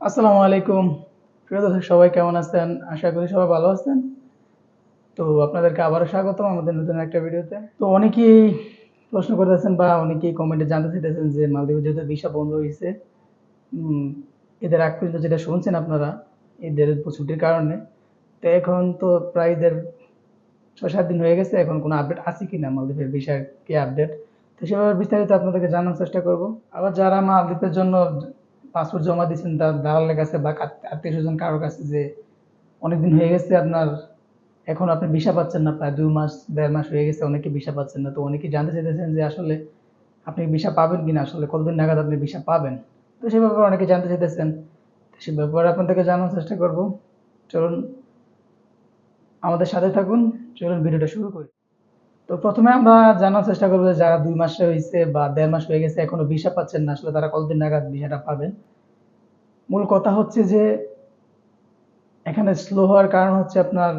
আসসালামু আলাইকুম। প্রিয় দর্শক সবাই কেমন আছেন? আশা করি সবাই ভালো আছেন। তো আপনাদেরকে আবারও স্বাগতম আমাদের নতুন একটা ভিডিওতে। তো অনেকেই প্রশ্ন করতেছেন বা অনেকেই কমেন্টে জানতে চাইতেছেন যে মালদ্বীপে যেহেতু ভিসা বন্ধ হইছে, উম ঈদের আগ পর্যন্ত যেটা শুনছেন আপনারা, ঈদের ছুটির কারণে। তো এখন তো প্রায় ঈদের ৬-৭ দিন হয়ে গেছে। এখন কোনো আপডেট আছে কিনা মালদ্বীপের ভিসার কি আপডেট? তো সেভাবে বিস্তারিত আপনাদেরকে জানার চেষ্টা করব। আবার যারা মালদ্বীপের জন্য পাসপোর্ট জমা দিয়েছেন তার দালালের কাছে বা আত্মীয়-স্বজন কারো কাছে যে অনেকদিন হয়ে গেছে আপনার এখন আপনি ভিসা পাচ্ছেন না, প্রায় ২ মাস ১.৫ মাস হয়ে গেছে অনেকে ভিসা পাচ্ছেন না। তো অনেকেই জানতে চাইতেছেন যে আসলে আপনি ভিসা পাবেন কিনা, আসলে কতদিন নাগাদ আপনি ভিসা পাবেন। তো সে ব্যাপারে অনেকে জানতে চাইতেছেন। তো সে ব্যাপারে আপনাদেরকে জানার চেষ্টা করব। চলুন আমাদের সাথে থাকুন। চলুন ভিডিওটা শুরু করি। তো প্রথমে আমরা জানার চেষ্টা করবো যে যারা ২ মাস হয়েছে বা ১.৫ মাস হয়ে গেছে এখনো ভিসা পাচ্ছেন না, আসলে তারা কতদিন নাগাদ ভিসাটা পাবেন। মূল কথা হচ্ছে যে এখানে স্লো হওয়ার কারণ হচ্ছে আপনার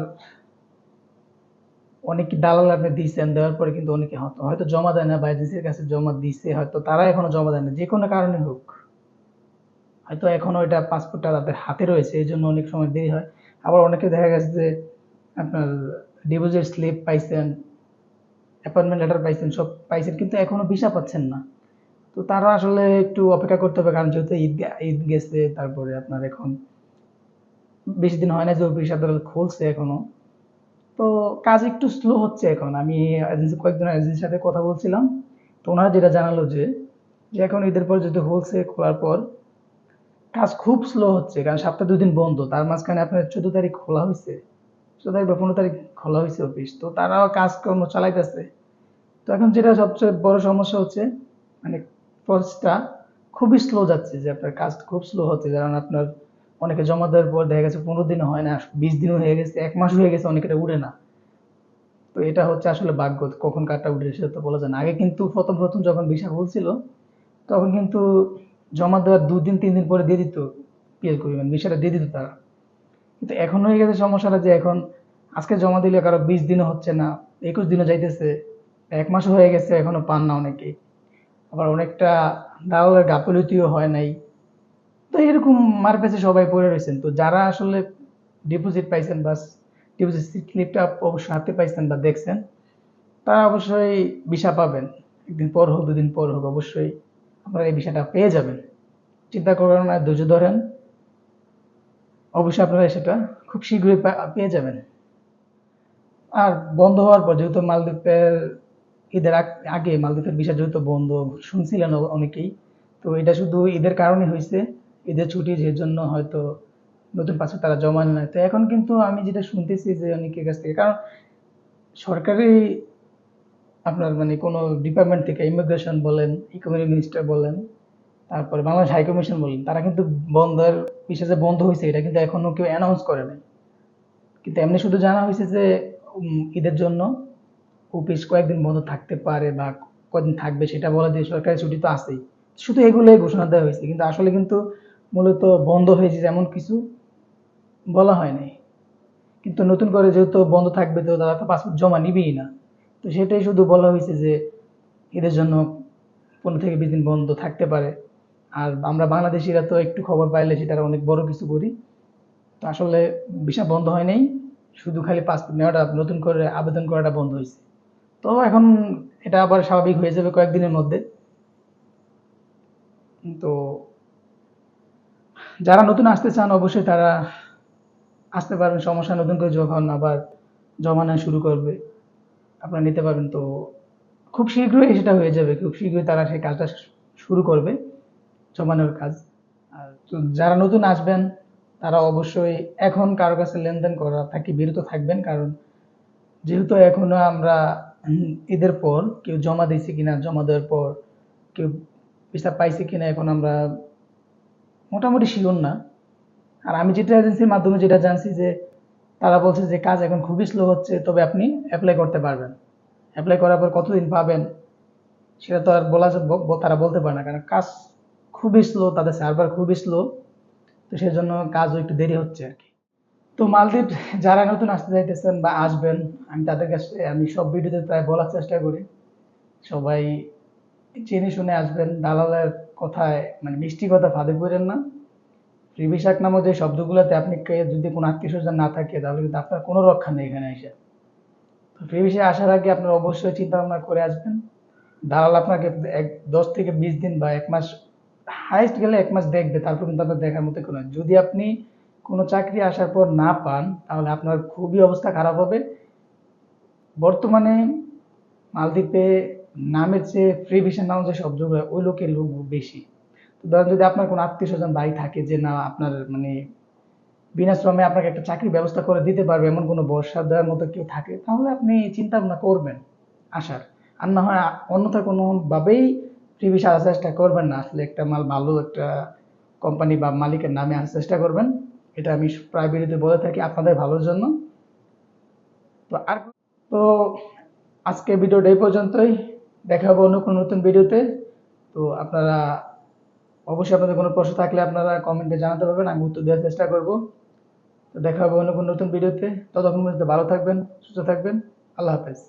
অনেক দালাল আপনি দিচ্ছেন, দেওয়ার পরে কিন্তু অনেকে হয়তো হয়তো জমা দেয় না বা এজেন্সির কাছে জমা দিচ্ছে, হয়তো তারা এখনো জমা দেয় না, যে কোনো কারণে হোক। হয়তো এখনো এটা পাসপোর্টটা তাদের হাতে রয়েছে, এই জন্য অনেক সময় দেরি হয়। আবার অনেকে দেখা গেছে যে আপনার ডিপোজিট স্লিপ পাইছেন, অ্যাপয়েন্টমেন্ট লেটার পাইছেন, সব পাইছেন কিন্তু এখনো ভিসা পাচ্ছেন না। তো তারা আসলে একটু অপেক্ষা করতে হবে, কারণ যেহেতু ঈদ গেছে, তারপরে আপনার এখন বেশি দিন হয় না যে অফিস আদালত খুলছে এখনো। তো কাজ একটু স্লো হচ্ছে এখন। আমি কয়েকজন এজেন্সির সাথে কথা বলছিলাম। তো ওনারা যেটা জানালো যে এখন ঈদের পর যদি হোলসেল খোলার পর কাজ খুব স্লো হচ্ছে, কারণ সপ্তাহে ২ দিন বন্ধ, তার মাঝখানে আপনার ১৪ তারিখ খোলা হয়েছে, ১৪ তারিখ বা ১৫ তারিখ খোলা হয়েছে অফিস, তো তারাও কাজকর্ম চালাইতেছে। তো এখন যেটা সবচেয়ে বড় সমস্যা হচ্ছে মানে প্রসেসটা খুবই স্লো যাচ্ছে, যে আপনার কাজ খুব স্লো হচ্ছে, কারণ আপনার অনেকে জমা দেওয়ার পর দেখা গেছে ১৫ দিনও হয় না, ২০ দিনও হয়ে গেছে, ১ মাস হয়ে গেছে, অনেকেটা উঠে না। তো এটা হচ্ছে আসলে ভাগ্য, কখন কারটা উঠে সেটা তো বলা যায় না। আগে কিন্তু প্রথম প্রথম যখন ভিসা খুলছিল তখন কিন্তু জমা দেওয়ার ২ দিন ৩ দিন পরে দিয়ে দিত, পিএল করি মানে ভিসাটা দিয়ে দিত তারা। কিন্তু এখন হয়ে গেছে সমস্যাটা যে এখন আজকে জমা দিলে কারো ২০ দিনও হচ্ছে না, ২১ দিনও যাইতেছে, ১ মাসও হয়ে গেছে এখনো পান না অনেকে। আবার অনেকটা দালালের গাফিলতিও হয় নাই। তো এরকম মারপ্যাচে সবাই পড়ে রয়েছেন। তো যারা আসলে ডিপোজিট পাইছেন বা ডিপোজিট স্লিপটা অবশ্যই হাতে পাইছেন বা দেখছেন, তারা অবশ্যই ভিসা পাবেন। একদিন পর হোক ২ দিন পর হোক অবশ্যই আপনারা এই ভিসাটা পেয়ে যাবেন। চিন্তা করবেন না, ধৈর্য ধরেন, অবশ্যই আপনারা সেটা খুব শীঘ্রই পেয়ে যাবেন। আর বন্ধ হওয়ার পর যেহেতু মালদ্বীপের ঈদের আগে মালদ্বীপের ভিসা যেহেতু বন্ধ শুনছিলেন অনেকেই, তো এটা শুধু ঈদের কারণে হয়েছে, ঈদের ছুটি যে জন্য হয়তো নতুন পাসপোর্ট তারা জমা নেয়। তো এখন কিন্তু আমি যেটা শুনতেছি যে অনেকের কাছ থেকে, কারণ সরকারি আপনার মানে কোনো ডিপার্টমেন্ট থেকে ইমিগ্রেশন বলেন, ইকোনমি মিনিস্টার বলেন, তারপরে বাংলাদেশ হাই কমিশন বলেন, তারা কিন্তু বন্ধের ভিসা যে বন্ধ হয়েছে এটা কিন্তু এখনো কেউ অ্যানাউন্স করে নাই। কিন্তু এমনি শুধু জানা হয়েছে যে ঈদের জন্য অফিস কয়েকদিন বন্ধ থাকতে পারে বা কদিন থাকবে সেটা বলা দিয়ে সরকারি ছুটি তো আছেই। শুধু এগুলোই ঘোষণা দেওয়া হয়েছে, কিন্তু আসলে কিন্তু মূলত বন্ধ হয়েছে এমন কিছু বলা হয় নাই। কিন্তু নতুন করে যেহেতু বন্ধ থাকবে তো তারা তো পাসপোর্ট জমা নিবেই না। তো সেটাই শুধু বলা হয়েছে যে ঈদের জন্য ১৫ থেকে ২০ দিন বন্ধ থাকতে পারে। আর আমরা বাংলাদেশিরা তো একটু খবর পাইলে সেটা অনেক বড় কিছু করি। তো আসলে ভিসা বন্ধ হয় নাই, শুধু খালি পাসপোর্ট নেওয়াটা নতুন করে আবেদন করাটা বন্ধ হয়েছে। তো এখন এটা আবার স্বাভাবিক হয়ে যাবে কয়েকদিনের মধ্যে। তো যারা নতুন আসতে চান অবশ্যই তারা আসতে পারবেন, সমস্যা নেই। নতুন করে যখন আবার জমা নেওয়া শুরু করবে আপনারা নিতে পারবেন। তো খুব শীঘ্রই সেটা হয়ে যাবে, খুব শীঘ্রই তারা সেই কাজটা শুরু করবে, জমা নেওয়ার কাজ। আর তো যারা নতুন আসবেন তারা অবশ্যই এখন কারো কাছে লেনদেন করা থাকি বিরত থাকবেন, কারণ যেহেতু এখনো আমরা ঈদের পর কেউ জমা দিয়েছে কিনা, জমা দেওয়ার পর কেউ ভিসা পাইছে কিনা এখন আমরা মোটামুটি শিওর না। আর আমি যেটা এজেন্সির মাধ্যমে যেটা জানছি যে তারা বলছে যে কাজ এখন খুবই স্লো হচ্ছে, তবে আপনি অ্যাপ্লাই করতে পারবেন। অ্যাপ্লাই করার পর কতদিন পাবেন সেটা তো আর তারা বলতে পারে না, কারণ কাজ খুবই স্লো, তাদের সার্ভার খুবই স্লো। তো সেজন্য কাজও একটু দেরি হচ্ছে আর কি। তো মালদ্বীপ যারা নতুন আসতে চাইতেছেন বা আসবেন, আমি তাদের কাছে আমি সব ভিডিওতে প্রায় বলার চেষ্টা করি, সবাই জেনে শুনে আসবেন, দালালের কথায় মানে মিষ্টি কথা ফাঁদে পড়েন না। ফ্রি ভিসা নামক যে শব্দগুলোতে আপনি যদি কোনো আত্মীয় স্বজন না থাকে তাহলে কিন্তু আপনার কোনো রক্ষা নেই এখানে এসে। তো ফ্রি ভিসায় আসার আগে আপনার অবশ্যই চিন্তা ভাবনা করে আসবেন। দালাল আপনাকে 10 থেকে 20 দিন বা 1 মাস, হাইস্ট গেলে 1 মাস দেখবে, তারপর কিন্তু আপনার দেখার মতো কোনো, যদি আপনি কোনো চাকরি আসার পর না পান তাহলে আপনার খুবই অবস্থা খারাপ হবে। বর্তমানে মালদ্বীপে নামের চেয়ে ফ্রি ভিসা নাম যে শব্দগুলো ওই লোকের লোক বেশি। তো ধরেন যদি আপনার কোনো আত্মীয় স্বজন ভাই থাকে যে না আপনার মানে বিনা শ্রমে আপনাকে একটা চাকরির ব্যবস্থা করে দিতে পারবে এমন কোনো ভরসা দেওয়ার মতো কেউ থাকে তাহলে আপনি চিন্তা ভাবনা করবেন আসার। আর না হয় অন্যথা কোনোভাবেই ফ্রি ভিসা আসার চেষ্টা করবেন না। আসলে একটা ভালো একটা কোম্পানি বা মালিকের নামে আসার চেষ্টা করবেন। এটা আমি প্রায় ভিডিওতে বলে থাকি আপনাদের ভালোর জন্য। তো আর তো আজকে ভিডিওটা এই পর্যন্তই। দেখা হবে অন্য কোনো নতুন ভিডিওতে। তো আপনারা অবশ্যই আপনাদের কোনো প্রশ্ন থাকলে আপনারা কমেন্টে জানাতে পারবেন, আমি উত্তর দেওয়ার চেষ্টা করব। তো দেখা হবে অন্য কোনো নতুন ভিডিওতে। ততক্ষণ পর্যন্ত ভালো থাকবেন, সুস্থ থাকবেন। আল্লাহ হাফেজ।